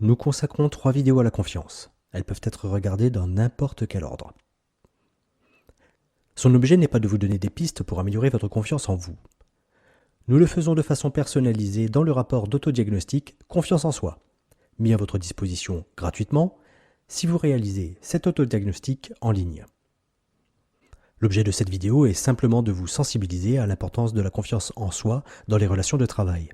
Nous consacrons 3 vidéos à la confiance. Elles peuvent être regardées dans n'importe quel ordre. Son objet n'est pas de vous donner des pistes pour améliorer votre confiance en vous. Nous le faisons de façon personnalisée dans le rapport d'autodiagnostic Confiance en soi, mis à votre disposition gratuitement si vous réalisez cet autodiagnostic en ligne. L'objet de cette vidéo est simplement de vous sensibiliser à l'importance de la confiance en soi dans les relations de travail.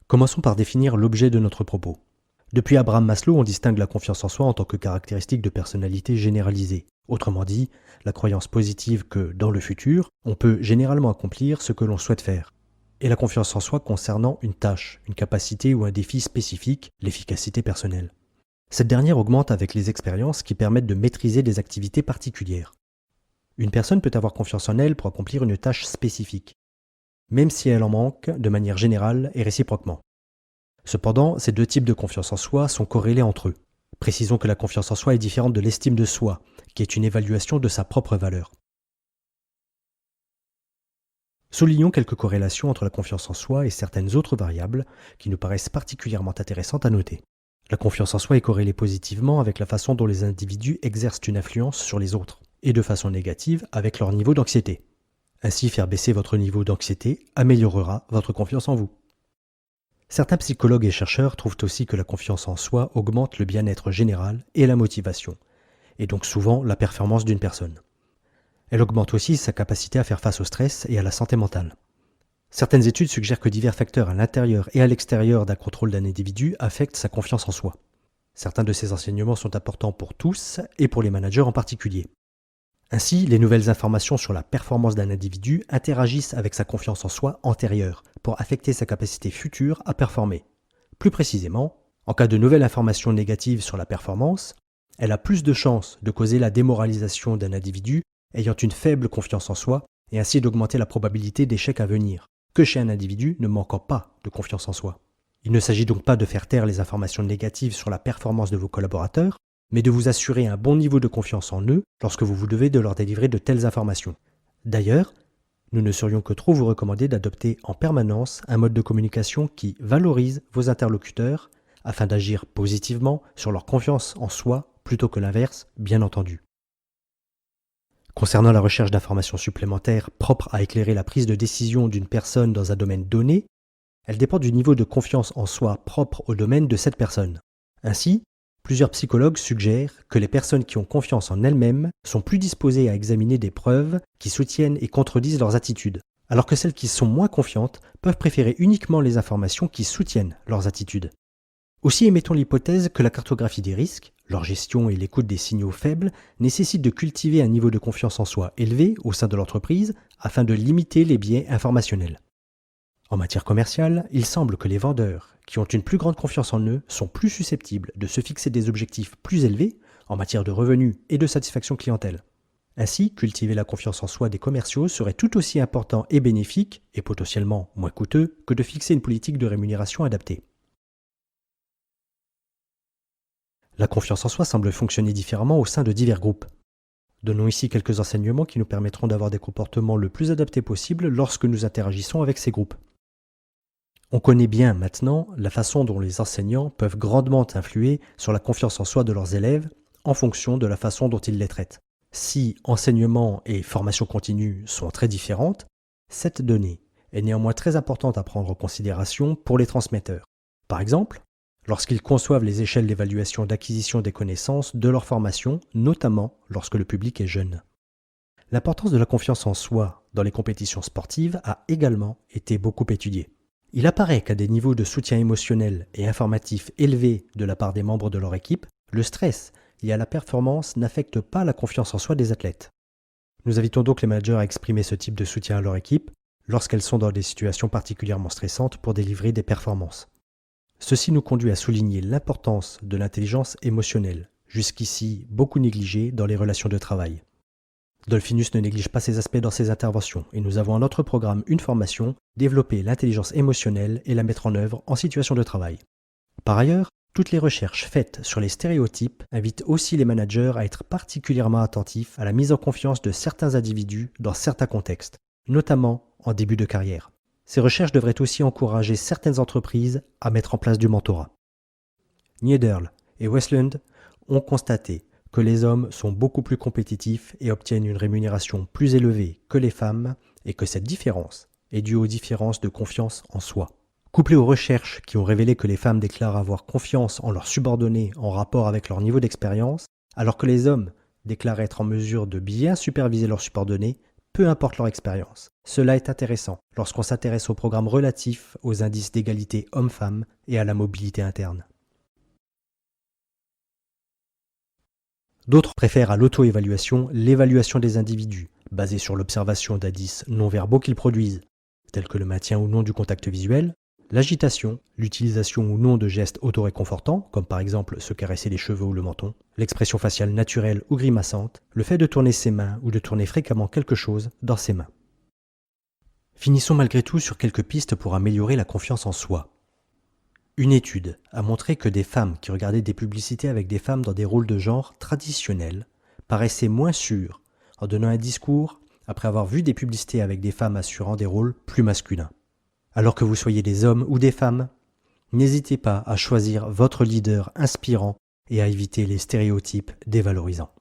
Commençons par définir l'objet de notre propos. Depuis Abraham Maslow, on distingue la confiance en soi en tant que caractéristique de personnalité généralisée. Autrement dit, la croyance positive que, dans le futur, on peut généralement accomplir ce que l'on souhaite faire. Et la confiance en soi concernant une tâche, une capacité ou un défi spécifique, l'efficacité personnelle. Cette dernière augmente avec les expériences qui permettent de maîtriser des activités particulières. Une personne peut avoir confiance en elle pour accomplir une tâche spécifique, même si elle en manque de manière générale et réciproquement. Cependant, ces deux types de confiance en soi sont corrélés entre eux. Précisons que la confiance en soi est différente de l'estime de soi, qui est une évaluation de sa propre valeur. Soulignons quelques corrélations entre la confiance en soi et certaines autres variables qui nous paraissent particulièrement intéressantes à noter. La confiance en soi est corrélée positivement avec la façon dont les individus exercent une influence sur les autres, et de façon négative avec leur niveau d'anxiété. Ainsi, faire baisser votre niveau d'anxiété améliorera votre confiance en vous. Certains psychologues et chercheurs trouvent aussi que la confiance en soi augmente le bien-être général et la motivation, et donc souvent la performance d'une personne. Elle augmente aussi sa capacité à faire face au stress et à la santé mentale. Certaines études suggèrent que divers facteurs à l'intérieur et à l'extérieur d'un contrôle d'un individu affectent sa confiance en soi. Certains de ces enseignements sont importants pour tous et pour les managers en particulier. Ainsi, les nouvelles informations sur la performance d'un individu interagissent avec sa confiance en soi antérieure pour affecter sa capacité future à performer. Plus précisément, en cas de nouvelles informations négatives sur la performance, elle a plus de chances de causer la démoralisation d'un individu ayant une faible confiance en soi et ainsi d'augmenter la probabilité d'échec à venir, que chez un individu ne manquant pas de confiance en soi. Il ne s'agit donc pas de faire taire les informations négatives sur la performance de vos collaborateurs, mais de vous assurer un bon niveau de confiance en eux lorsque vous vous devez de leur délivrer de telles informations. D'ailleurs, nous ne serions que trop vous recommander d'adopter en permanence un mode de communication qui valorise vos interlocuteurs afin d'agir positivement sur leur confiance en soi plutôt que l'inverse, bien entendu. Concernant la recherche d'informations supplémentaires propres à éclairer la prise de décision d'une personne dans un domaine donné, elle dépend du niveau de confiance en soi propre au domaine de cette personne. Ainsi, plusieurs psychologues suggèrent que les personnes qui ont confiance en elles-mêmes sont plus disposées à examiner des preuves qui soutiennent et contredisent leurs attitudes, alors que celles qui sont moins confiantes peuvent préférer uniquement les informations qui soutiennent leurs attitudes. Aussi émettons l'hypothèse que la cartographie des risques, leur gestion et l'écoute des signaux faibles nécessitent de cultiver un niveau de confiance en soi élevé au sein de l'entreprise afin de limiter les biais informationnels. En matière commerciale, il semble que les vendeurs qui ont une plus grande confiance en eux sont plus susceptibles de se fixer des objectifs plus élevés en matière de revenus et de satisfaction clientèle. Ainsi, cultiver la confiance en soi des commerciaux serait tout aussi important et bénéfique, et potentiellement moins coûteux, que de fixer une politique de rémunération adaptée. La confiance en soi semble fonctionner différemment au sein de divers groupes. Donnons ici quelques enseignements qui nous permettront d'avoir des comportements le plus adaptés possible lorsque nous interagissons avec ces groupes. On connaît bien maintenant la façon dont les enseignants peuvent grandement influer sur la confiance en soi de leurs élèves en fonction de la façon dont ils les traitent. Si enseignement et formation continue sont très différentes, cette donnée est néanmoins très importante à prendre en considération pour les transmetteurs. Par exemple, lorsqu'ils conçoivent les échelles d'évaluation d'acquisition des connaissances de leur formation, notamment lorsque le public est jeune. L'importance de la confiance en soi dans les compétitions sportives a également été beaucoup étudiée. Il apparaît qu'à des niveaux de soutien émotionnel et informatif élevés de la part des membres de leur équipe, le stress lié à la performance n'affecte pas la confiance en soi des athlètes. Nous invitons donc les managers à exprimer ce type de soutien à leur équipe lorsqu'elles sont dans des situations particulièrement stressantes pour délivrer des performances. Ceci nous conduit à souligner l'importance de l'intelligence émotionnelle, jusqu'ici beaucoup négligée dans les relations de travail. Dolphinus ne néglige pas ces aspects dans ses interventions et nous avons en notre programme une formation, développer l'intelligence émotionnelle et la mettre en œuvre en situation de travail. Par ailleurs, Toutes les recherches faites sur les stéréotypes invitent aussi les managers à être particulièrement attentifs à la mise en confiance de certains individus dans certains contextes, notamment en début de carrière. Ces recherches devraient aussi encourager certaines entreprises à mettre en place du mentorat. Niederl et Westland ont constaté que les hommes sont beaucoup plus compétitifs et obtiennent une rémunération plus élevée que les femmes et que cette différence est due aux différences de confiance en soi. Couplé aux recherches qui ont révélé que les femmes déclarent avoir confiance en leurs subordonnés en rapport avec leur niveau d'expérience, alors que les hommes déclarent être en mesure de bien superviser leurs subordonnés, peu importe leur expérience. Cela est intéressant lorsqu'on s'intéresse aux programmes relatifs aux indices d'égalité hommes-femmes et à la mobilité interne. D'autres préfèrent à l'auto-évaluation l'évaluation des individus, basée sur l'observation d'indices non-verbaux qu'ils produisent, tels que le maintien ou non du contact visuel, l'agitation, l'utilisation ou non de gestes autoréconfortants, comme par exemple se caresser les cheveux ou le menton, l'expression faciale naturelle ou grimaçante, le fait de tourner ses mains ou de tourner fréquemment quelque chose dans ses mains. Finissons malgré tout sur quelques pistes pour améliorer la confiance en soi. Une étude a montré que des femmes qui regardaient des publicités avec des femmes dans des rôles de genre traditionnels paraissaient moins sûres en donnant un discours après avoir vu des publicités avec des femmes assurant des rôles plus masculins. Alors que vous soyez des hommes ou des femmes, n'hésitez pas à choisir votre leader inspirant et à éviter les stéréotypes dévalorisants.